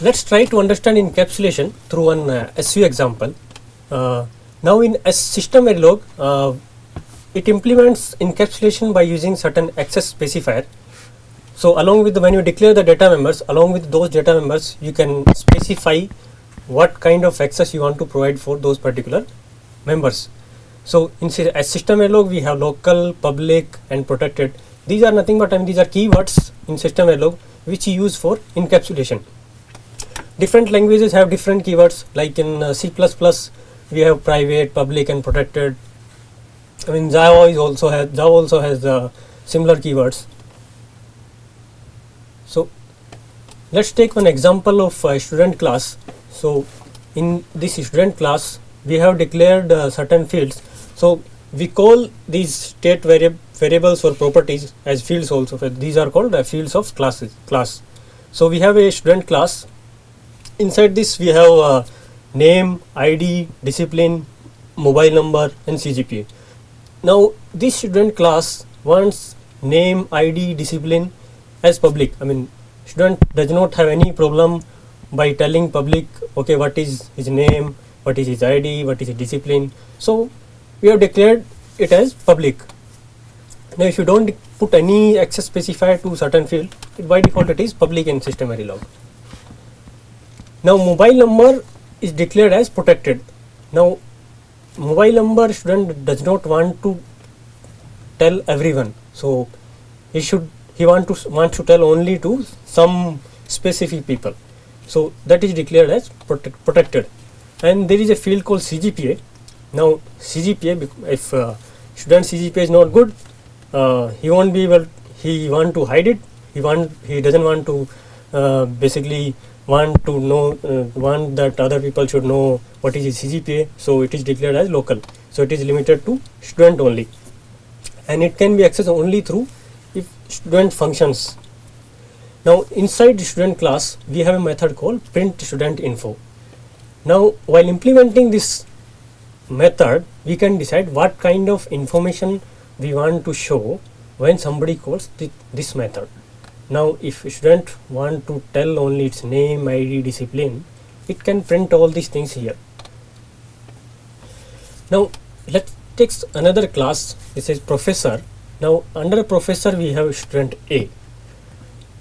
Let's try to understand encapsulation through an SU example. Now in a system Verilog, it implements encapsulation by using certain access specifier. So along with when you declare the data members, along with those data members, you can specify what kind of access you want to provide for those particular members. So in a system Verilog, we have local, public, and protected. These are nothing but these are keywords in system Verilog which you use for encapsulation. Different languages have different keywords, like in C++ we have private, public, and protected. I mean Java also has similar keywords. So let's take one example of a student class. So in this student class we have declared certain fields. So we call these state variables or properties as fields also. These are called fields of class. So we have a student class. Inside this we have name, ID, discipline, mobile number, and CGPA. Now this student class wants name, ID, discipline as public. I mean student does not have any problem by telling public, okay, what is his name, what is his ID, what is his discipline. So we have declared it as public. Now if you don't put any access specifier to certain field, by default it is public in system Verilog. Now mobile number is declared as protected. Now mobile number student does not want to tell everyone, so he wants to tell only to some specific people. So that is declared as protected. And there is a field called CGPA. Now CGPA, if student CGPA is not good, he won't be able. He want to hide it. He doesn't want to basically want to know want that other people should know what is his CGPA. So it is declared as local. So it is limited to student only, and it can be accessed only through if student functions. Now inside the student class we have a method called print student info. Now while implementing this method, we can decide what kind of information we want to show when somebody calls this method. Now if student want to tell only its name, ID, discipline, it can print all these things here. Now let's take another class. This is professor. Now under professor we have student A.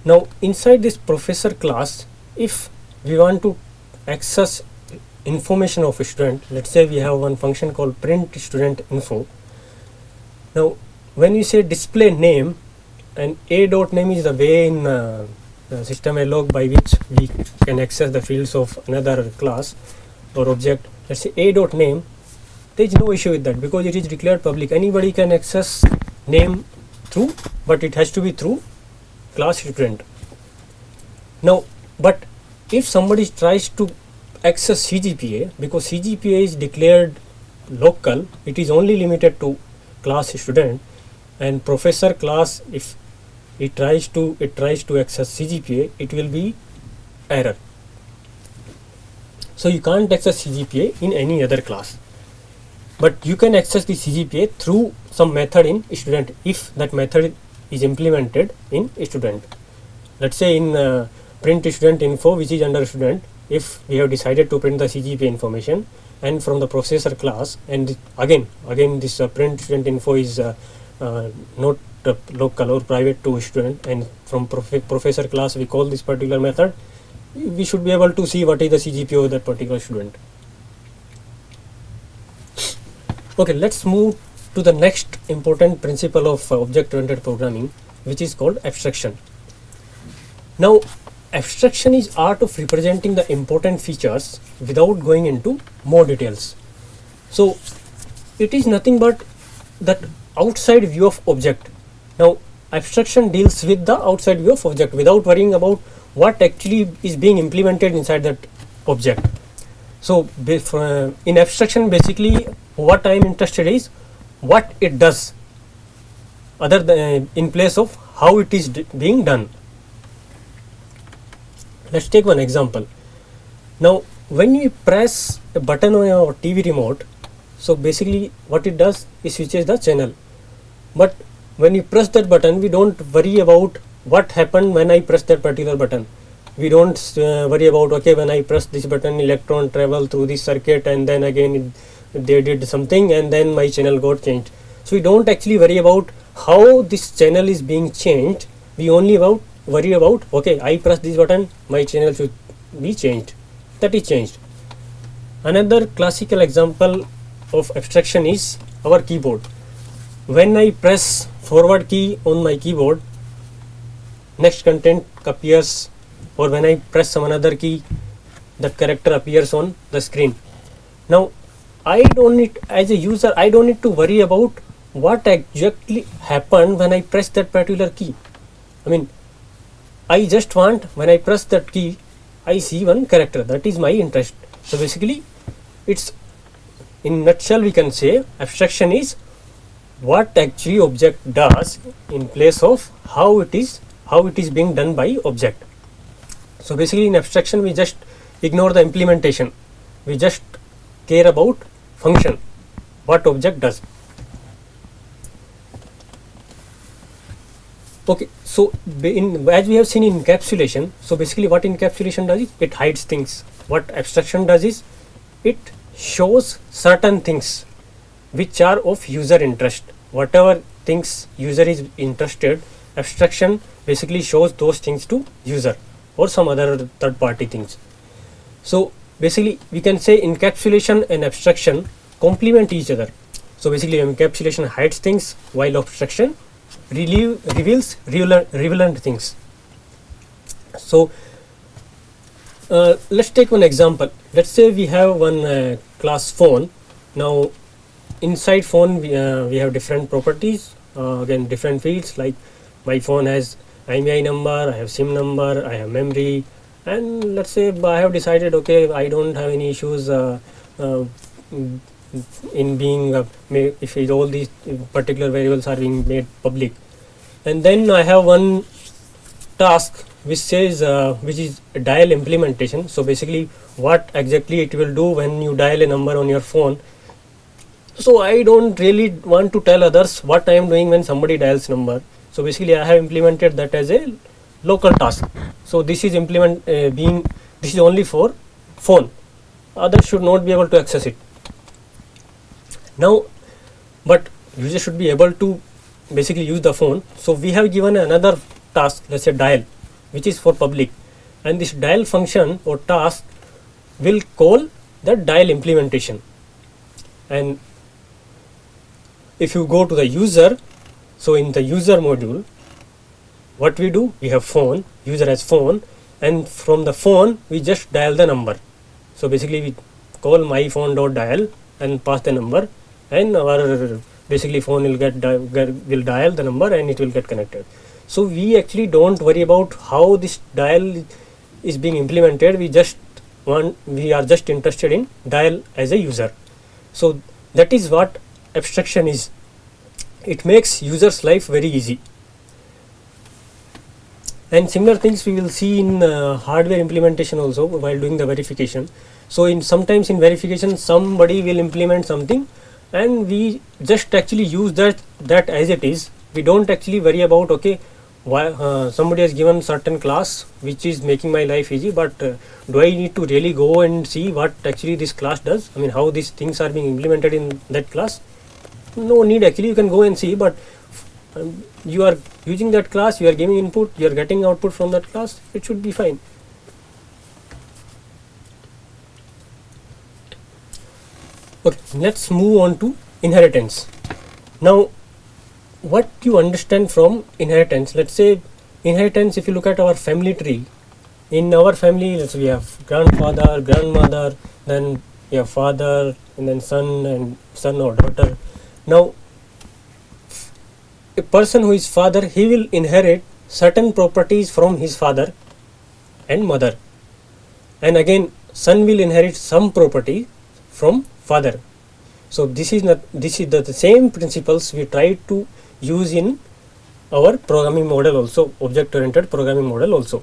Now inside this professor class, if we want to access information of a student, let's say we have one function called print student info. Now when we say display name, and a dot name is the way in system Verilog by which we can access the fields of another class or object. Let's say a dot name, there is no issue with that because it is declared public. Anybody can access name through, but it has to be through class student. Now but if somebody tries to access CGPA, because CGPA is declared local, it is only limited to class student, and professor class, if it tries to access CGPA, it will be error. So you can't access CGPA in any other class, but you can access the CGPA through some method in student if that method is implemented in student. Let's say in print student info, which is under student, if we have decided to print the CGPA information and from the processor class, and again this print student info is not local or private to student, and from professor class we call this particular method, we should be able to see what is the CGPA of that particular student. Okay, let's move to the next important principle of object-oriented programming, which is called abstraction. Now abstraction is art of representing the important features without going into more details. So it is nothing but that outside view of object. Now abstraction deals with the outside view of object without worrying about what actually is being implemented inside that object. So in abstraction, basically what I am interested is what it does, other than in place of how it is being done. Let's take one example. Now when you press a button on your TV remote, so basically what it does is switches the channel, but when you press that button, we don't worry about what happened when I press that particular button. we don't worry about, okay, when I press this button, electron travel through this circuit, and then again they did something, and then my channel got changed. So we don't actually worry about how this channel is being changed. We only worry about, okay, I press this button, my channel should be changed. That is changed. Another classical example of abstraction is our keyboard. When I press forward key on my keyboard, next content appears, or when I press some another key, that character appears on the screen. Now I don't need, as a user, I don't need to worry about what exactly happened when I press that particular key. I mean, I just want, when I press that key, I see one character. That is my interest. So basically, it's, in nutshell, we can say abstraction is what actually object does in place of how it is being done by object. So basically, in abstraction, we just ignore the implementation. We just care about function, what object does. Okay, so as we have seen in encapsulation, so basically what encapsulation does is it hides things. What abstraction does is it shows certain things which are of user interest. Whatever things user is interested, abstraction basically shows those things to user or some other third party things. So basically we can say encapsulation and abstraction complement each other. So basically encapsulation hides things while abstraction reveals relevant things. So let's take one example. Let's say we have one class phone. Now inside phone we have different properties, again different fields, like my phone has IMEI number, I have SIM number, I have memory, and let's say I have decided, okay, I don't have any issues in being if all these particular variables are being made public. And then I have one task which says which is dial implementation. So basically what exactly it will do when you dial a number on your phone. So I don't really want to tell others what I am doing when somebody dials number. So basically I have implemented that as a local task. So this is this is only for phone. Others should not be able to access it. Now, but user should be able to basically use the phone. So we have given another task, let's say dial, which is for public, and this dial function or task will call the dial implementation. And if you go to the user, so in the user module, what we do, we have phone, user has phone, and from the phone we just dial the number. So basically we call my phone dot dial and pass the number, and our basically phone will will dial the number and it will get connected. So we actually don't worry about how this dial is being implemented. We are just interested in dial as a user. So that is what abstraction is. It makes users life very easy. And similar things we will see in hardware implementation also while doing the verification. So sometimes in verification somebody will implement something and we just actually use that as it is. We don't actually worry about, okay, why somebody has given certain class which is making my life easy, but do I need to really go and see what actually this class does? I mean, how these things are being implemented in that class? No need actually, you can go and see, but you are using that class, you are giving input, you are getting output from that class, it should be fine. Okay, let's move on to inheritance. Now, what you understand from inheritance, let's say inheritance, if you look at our family tree, in our family, let's say we have grandfather, grandmother, then we have father, and then son or daughter. Now, a person who is father, he will inherit certain properties from his father and mother, and again son will inherit some property from father. So this is the same principles we try to use in our programming model also, object oriented programming model also.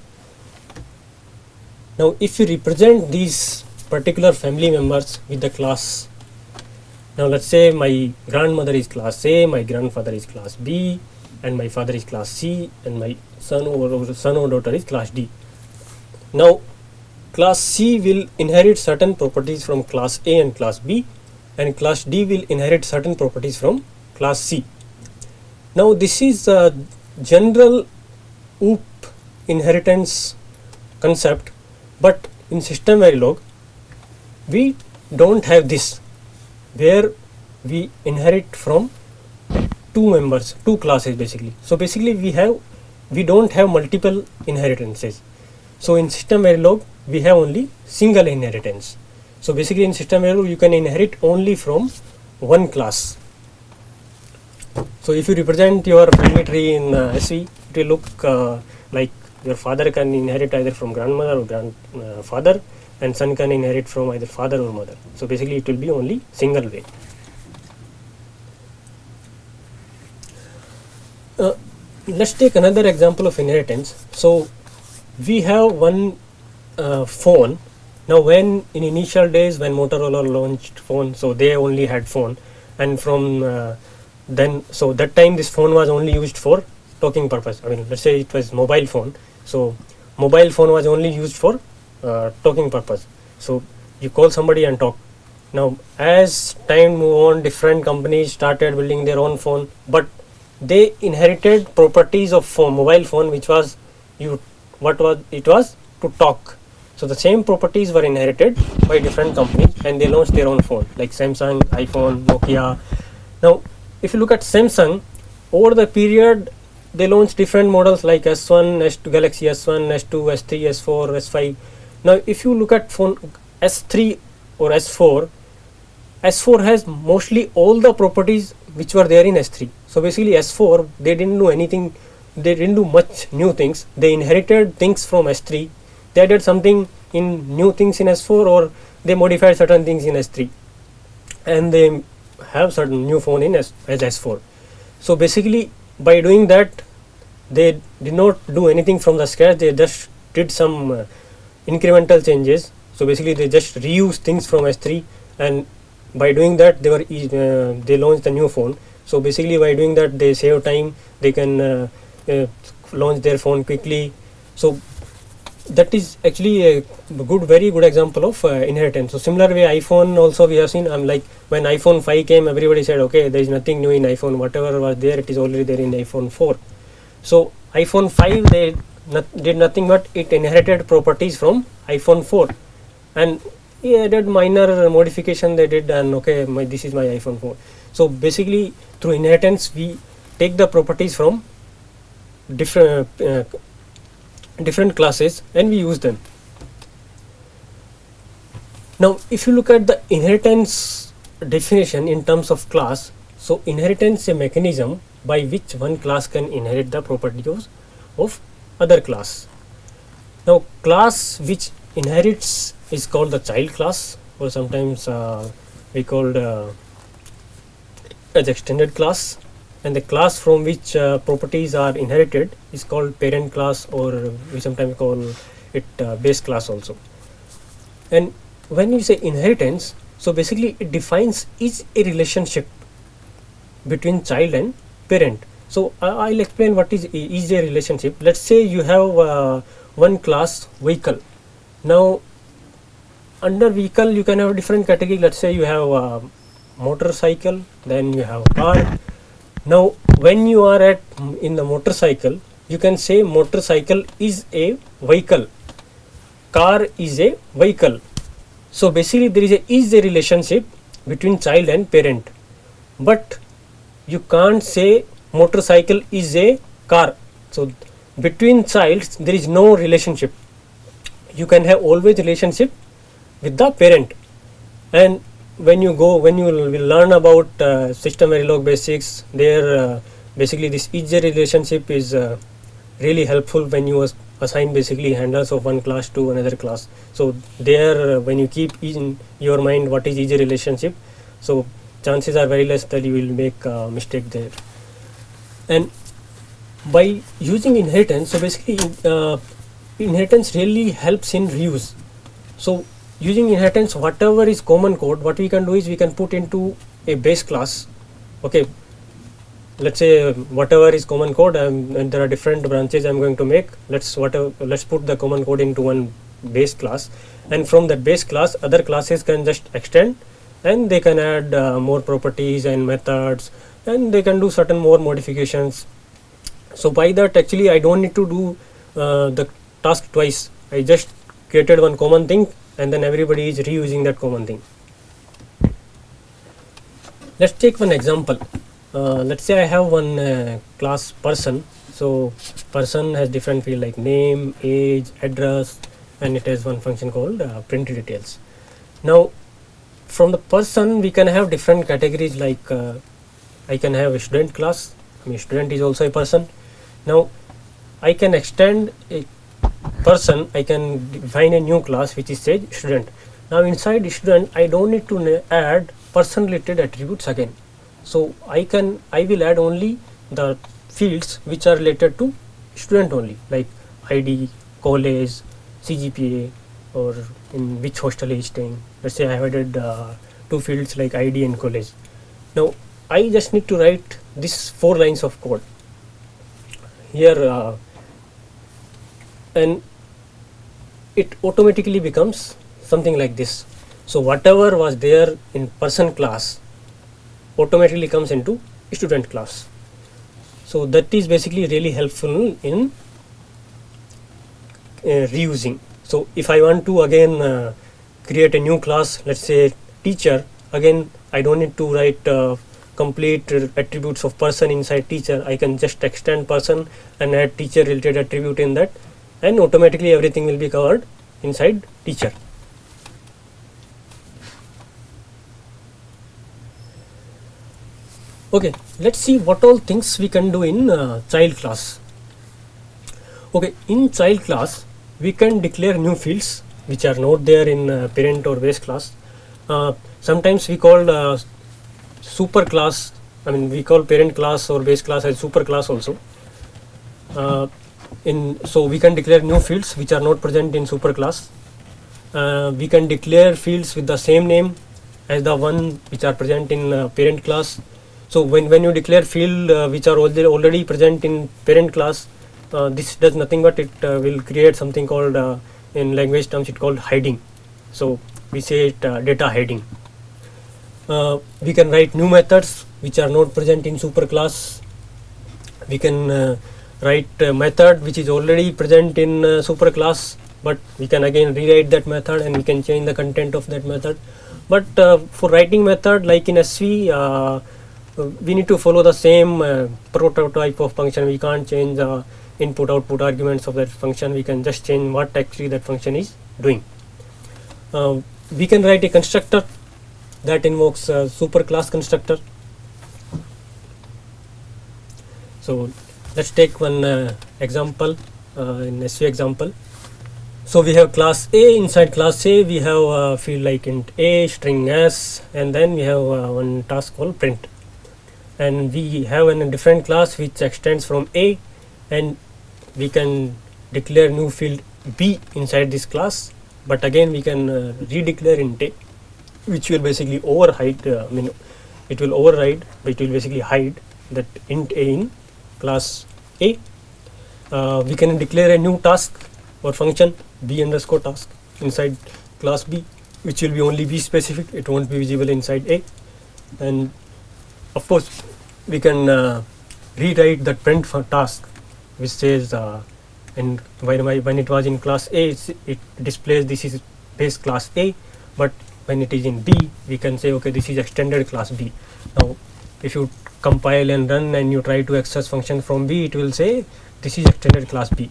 Now if you represent these particular family members with the class, now let's say my grandmother is class A, my grandfather is class B, and my father is class C, and my son or daughter is class D. Now class C will inherit certain properties from class A and class B, and class D will inherit certain properties from class C. Now this is a general OOP inheritance concept, but in System Verilog we don't have this, where we inherit from two classes basically. So basically we don't have multiple inheritances. So in System Verilog we have only single inheritance. So basically in System Verilog you can inherit only from one class. So if you represent your family tree in SV, it will look like your father can inherit either from grandmother or grandfather, and son can inherit from either father or mother. So basically it will be only single way. Let's take another example of inheritance. So we have one phone. Now when in initial days when Motorola launched phone, so they only had phone, and from then, so that time this phone was only used for talking purpose. I mean, let's say it was mobile phone. So mobile phone was only used for talking purpose. So you call somebody and talk. Now as time moved on, different companies started building their own phone, but they inherited properties of mobile phone, which was it was to talk. So the same properties were inherited by different companies, and they launched their own phone like Samsung, iPhone, Nokia. Now if you look at Samsung, over the period they launched different models like S1, S2, Galaxy S1, S2, S3, S4, S5. Now if you look at phone S3 or S4, S4 has mostly all the properties which were there in S3. So basically S4, they didn't do anything, they didn't do much new things. They inherited things from S3. They added something in new things in S4, or they modified certain things in S3, and they have certain new phone in as S4. So basically by doing that, they did not do anything from the scratch. They just did some incremental changes. So basically they just reused things from S3, and by doing that they launched the new phone. So basically by doing that they save time, they can launch their phone quickly. So that is actually a very good example of inheritance. So similar way iPhone also we have seen, like when iPhone 5 came, everybody said okay, there is nothing new in iPhone, whatever was there it is already there in iPhone 4. So iPhone 5 they did nothing but it inherited properties from iPhone 4, and he added minor modification they did, and okay, this is my iPhone 4. So basically through inheritance we take the properties from different classes and we use them. Now if you look at the inheritance definition in terms of class, so inheritance is a mechanism by which one class can inherit the properties of other class. Now class which inherits is called the child class, or sometimes we called as extended class, and the class from which properties are inherited is called parent class, or we sometimes call it base class also. And when you say inheritance, so basically it defines is a relationship between child and parent. So I'll explain what is a relationship. Let's say you have one class vehicle. Now under vehicle you can have different category. Let's say you have motorcycle, then you have car. Now when you are in the motorcycle, you can say motorcycle is a vehicle, car is a vehicle. So basically there is a relationship between child and parent, but you can't say motorcycle is a car. So between childs there is no relationship. You can have always relationship with the parent. And when you will learn about System Verilog basics, there basically this EJ relationship is really helpful when you assign basically handles of one class to another class. So there when you keep in your mind what is EJ relationship, so chances are very less that you will make a mistake there. And by using inheritance, so basically inheritance really helps in reuse. So using inheritance, whatever is common code, what we can do is we can put into a base class. Okay, let's say whatever is common code, and there are different branches I'm going to make. Let's put the common code into one base class, and from that base class other classes can just extend, and they can add more properties and methods, and they can do certain more modifications. So by that, actually I don't need to do the task twice. I just created one common thing, and then everybody is reusing that common thing. Let's take one example. Let's say I have one class person. So person has different field like name, age, address, and it has one function called print details. Now from the person we can have different categories, like I can have a student class. I mean, student is also a person. Now I can extend a person, I can define a new class which is say student. Now inside student I don't need to add person related attributes again. So I will add only the fields which are related to student only, like ID, college, CGPA, or in which hostel he is staying. Let's say I have added two fields like ID and college. Now I just need to write this 4 lines of code here, and it automatically becomes something like this. So whatever was there in person class automatically comes into student class. So that is basically really helpful in reusing. So if I want to again create a new class, let's say teacher, again I don't need to write complete attributes of person inside teacher. I can just extend person and add teacher related attribute in that, and automatically everything will be covered inside teacher. Okay, let's see what all things we can do in child class. Okay, in child class we can declare new fields which are not there in parent or base class. Sometimes we call super class, I mean we call parent class or base class as super class also. So we can declare new fields which are not present in super class. We can declare fields with the same name as the one which are present in parent class. So when you declare field which are already present in parent class, this does nothing but it will create something called in language terms it called hiding. So we say it data hiding. We can write new methods which are not present in super class. We can write a method which is already present in super class, but we can again rewrite that method and we can change the content of that method. But for writing method like in SV, we need to follow the same prototype of function. We can't change the input output arguments of that function. We can just change what actually that function is doing. We can write a constructor that invokes super class constructor. So let's take one example in SV example. So we have class A. Inside class A we have a field like int A, string s, and then we have one task called print. And we have a different class which extends from A, and we can declare new field B inside this class, but again we can redeclare int A, which will basically override, it will override, but it will basically hide that int A in class A. We can declare a new task or function B underscore task inside class B, which will be only B specific, it won't be visible inside A. And of course we can rewrite that print for task which says and when it was in class A it displays this is base class A, but when it is in B we can say okay, this is extended class B. Now if you compile and run and you try to access function from B, it will say this is extended class B.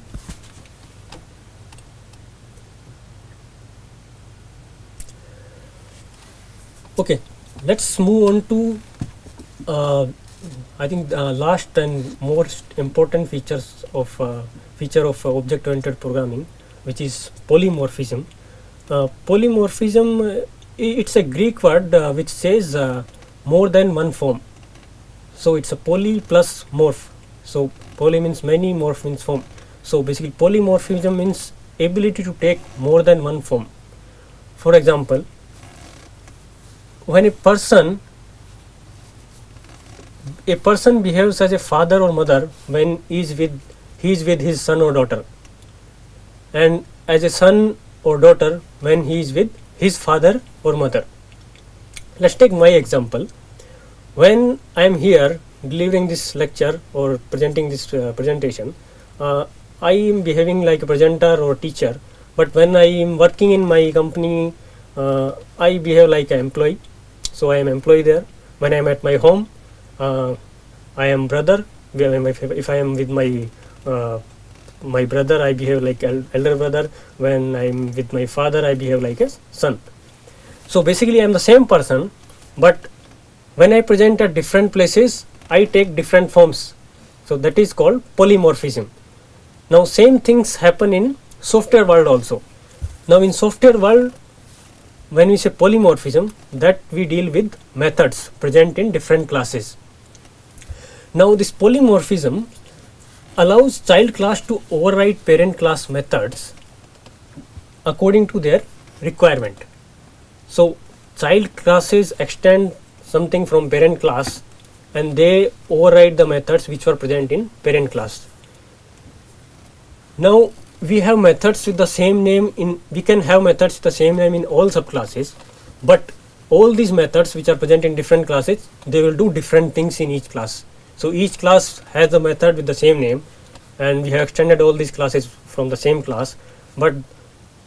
Okay, let's move on to I think the last and most important feature of object-oriented programming, which is polymorphism. Polymorphism, it's a Greek word which says more than one form. So it's a poly plus morph. So poly means many, morph means form. So basically polymorphism means ability to take more than one form. For example, when a person a person behaves as a father or mother when he is with his son or daughter, and as a son or daughter when he is with his father or mother. Let's take my example. When I am here delivering this lecture or presenting this presentation, I am behaving like a presenter or teacher, but when I am working in my company, I behave like an employee. So I am employee there. When I am at my home, I am brother. If I am with my brother, I behave like elder brother. When I am with my father, I behave like a son. So basically I am the same person, but when I present at different places, I take different forms. So that is called polymorphism. Now same things happen in software world also. Now in software world, when we say polymorphism, that we deal with methods present in different classes. Now this polymorphism allows child class to override parent class methods according to their requirement. So child classes extend something from parent class and they override the methods which were present in parent class. Now we have methods with the same name we can have methods with the same name in all subclasses, but all these methods which are present in different classes, they will do different things in each class. So each class has a method with the same name, and we have extended all these classes from the same class, but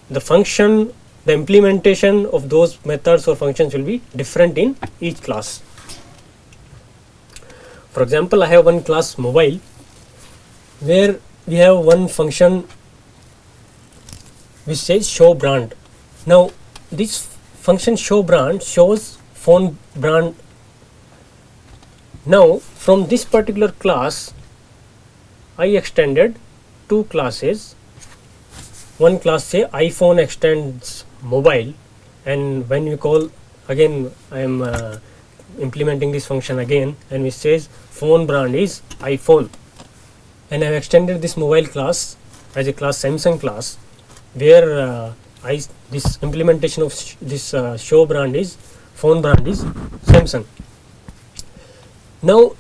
the function, the implementation of those methods or functions will be different in each class. For example, I have one class mobile where we have one function which says show brand. Now this function show brand shows phone brand. Now from this particular class I extended two classes. One class say iPhone extends mobile, and when you call again, I am implementing this function again, and which says phone brand is iPhone, and I have extended this mobile class as a class Samsung class, where this implementation of this show brand is phone brand is Samsung. Now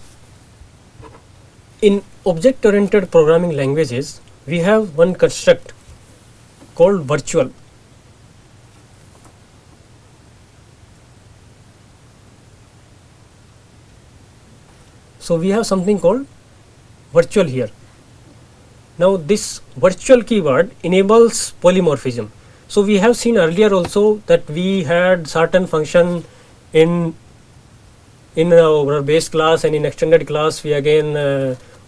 in object oriented programming languages, we have one construct called virtual. So we have something called virtual here. Now this virtual keyword enables polymorphism. So we have seen earlier also that we had certain function in our base class, and in extended class we again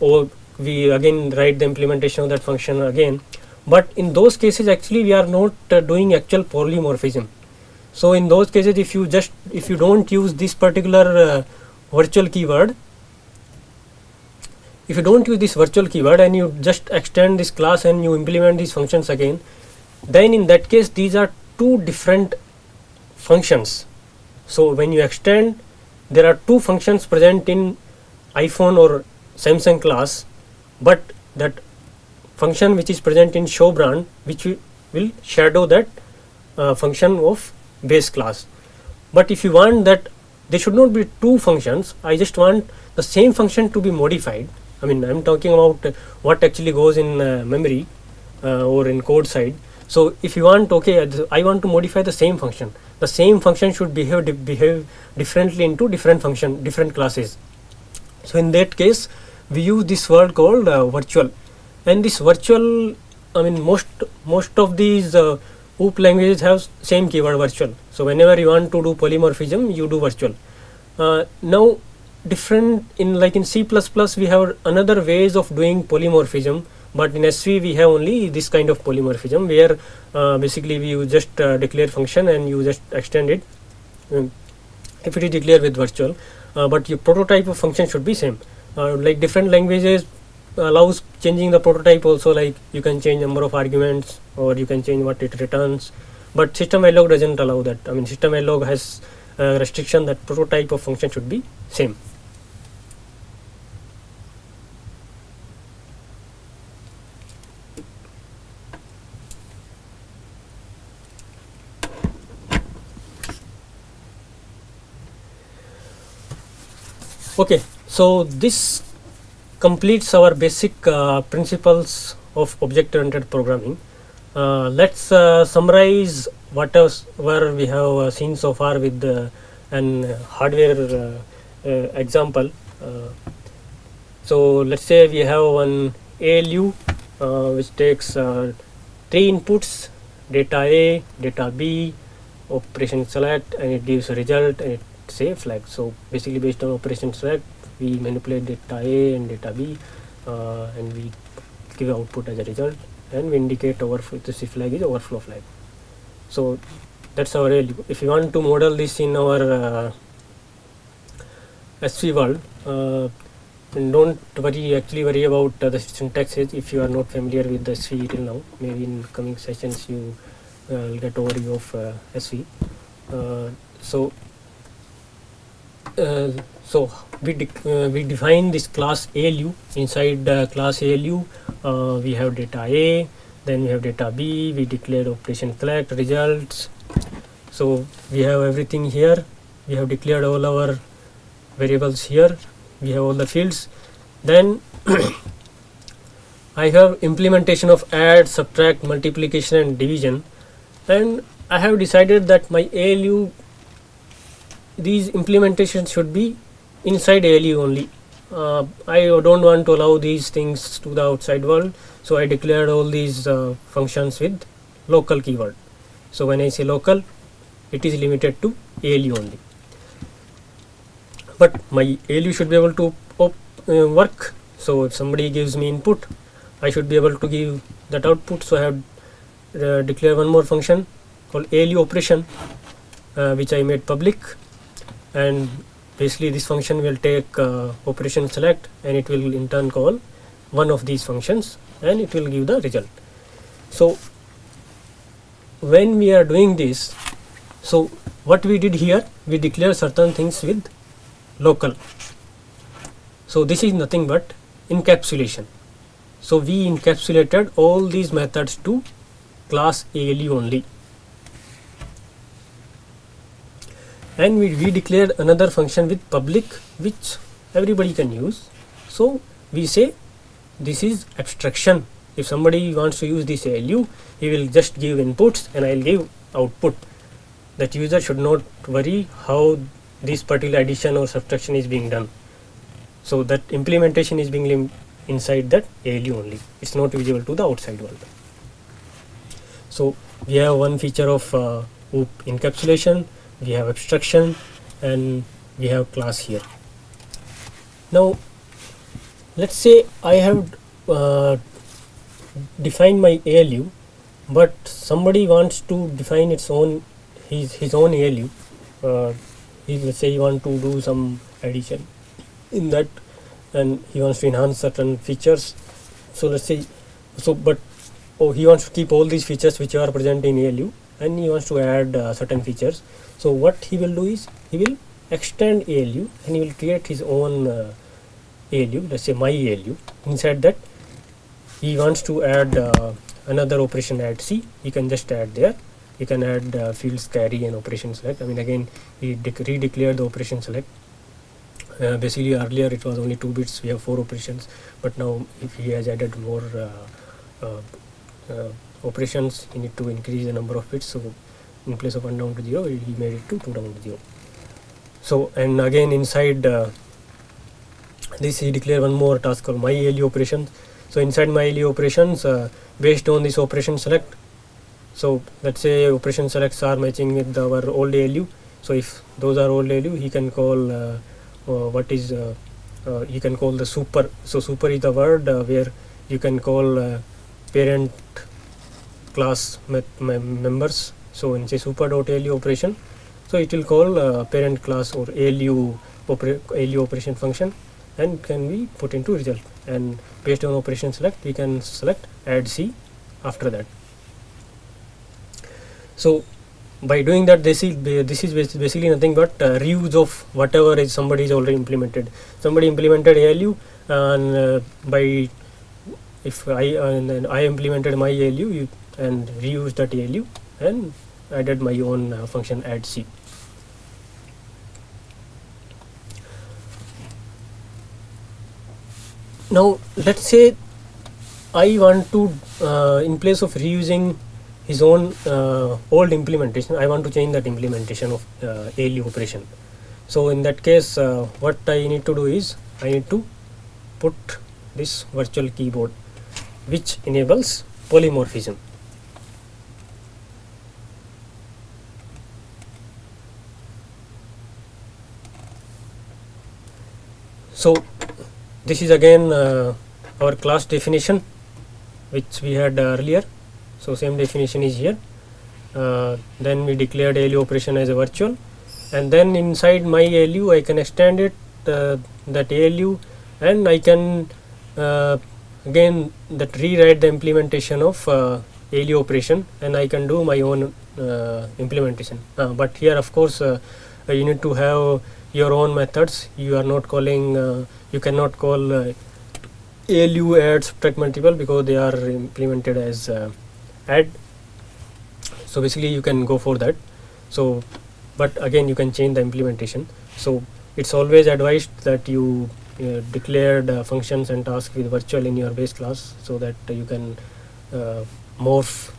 write the implementation of that function again. But in those cases actually we are not doing actual polymorphism. So in those cases, if you don't use this particular virtual keyword, if you don't use this virtual keyword and you just extend this class and you implement these functions again, then in that case these are two different functions. So when you extend, there are two functions present in iPhone or Samsung class, but that function which is present in show brand, which will shadow that function of base class. But if you want that there should not be two functions, I just want the same function to be modified. I mean, I'm talking about what actually goes in memory or in code side. So if you want, okay, I want to modify the same function. The same function should behave differently into different classes. So in that case, we use this word called virtual. And this virtual, I mean, most of these OOP languages have same keyword virtual. So whenever you want to do polymorphism, you do virtual. Now different in C++ we have another ways of doing polymorphism, but in SV we have only this kind of polymorphism where basically we just declare function and you just extend it if it is declared with virtual, but your prototype of function should be same. Like different languages allows changing the prototype also, like you can change number of arguments or you can change what it returns, but system-verilog doesn't allow that. I mean, system-verilog has restriction that prototype of function should be same. Okay, So this completes our basic principles of object-oriented programming. Let's summarize whatever we have seen so far with an hardware example. So let's say we have one ALU which takes 3 inputs: data A, data B, operation select, and it gives a result, and it's a flag. So basically, based on operation select, we manipulate data A and data B, and we give output as a result, and we indicate overflow. This flag is overflow flag. So that's our ALU. If you want to model this in our SV world, and don't actually worry about the syntaxes if you are not familiar with the SV till now. Maybe in coming sessions you will get overview of SV. So we define this class ALU. Inside the class ALU, we have data A, then we have data B. We declared operation select results. So we have everything here. We have declared all our variables here. We have all the fields. Then I have implementation of add, subtract, multiplication and division, and I have decided that my ALU, these implementations should be inside ALU only. I don't want to allow these things to the outside world, so I declared all these functions with local keyword. So when I say local, it is limited to ALU only. But my ALU should be able to work. So if somebody gives me input, I should be able to give that output. So I have declared one more function called ALU operation, which I made public, and basically this function will take operation select, and it will in turn call one of these functions, and it will give the result. So when we are doing this, so what we did here, we declare certain things with local. So this is nothing but encapsulation. So we encapsulated all these methods to class ALU only, and we declared another function with public which everybody can use. So we say this is abstraction. If somebody wants to use this ALU, he will just give inputs and I will give output. That user should not worry how this particular addition or subtraction is being done. So that implementation is being inside that ALU only. It's not visible to the outside world. So we have one feature of OOP encapsulation, we have abstraction, and we have class here. Now let's say I have defined my ALU, but somebody wants to define its own his own ALU. Let's say he wants to do some addition in that, and he wants to enhance certain features. So let's say, but he wants to keep all these features which are present in ALU, and he wants to add certain features. So what he will do is he will extend ALU, and he will create his own ALU. Let's say my ALU. Inside that, he wants to add another operation add C. He can just add there. He can add fields carry and operation select. I mean, again, he redeclared the operation select. Basically earlier it was only 2 bits, we have 4 operations, but now if he has added more operations, he need to increase the number of bits. So in place of 1 down to 0, he made it to 2 down to 0. So, and again inside this he declared one more task called my ALU operations. So inside my ALU operations, based on this operation select, so let's say operation selects are matching with our old ALU. So if those are old ALU, he can call you can call the super. So super is the word where you can call parent class members. So in say super.alu operation, so it will call parent class or ALU operation function, and can be put into result, and based on operation select we can select add C after that. So by doing that, this is basically nothing but reuse of whatever is somebody is already implemented. Somebody implemented ALU, and if I implemented my ALU and reused that ALU and added my own function add C. Now let's say I want to in place of reusing his own old implementation, I want to change that implementation of ALU operation. So in that case, what I need to do is I need to put this virtual keyboard which enables polymorphism. So this is again our class definition which we had earlier. So same definition is here. Then we declared ALU operation as a virtual, and then inside my ALU I can extend it that ALU, and I can again that rewrite the implementation of ALU operation, and I can do my own implementation. But here of course you need to have your own methods. You are not calling you cannot call ALU add subtract multiple because they are implemented as add. So basically you can go for that. So but again you can change the implementation. So it's always advised that you declared functions and tasks with virtual in your base class, so that you can morph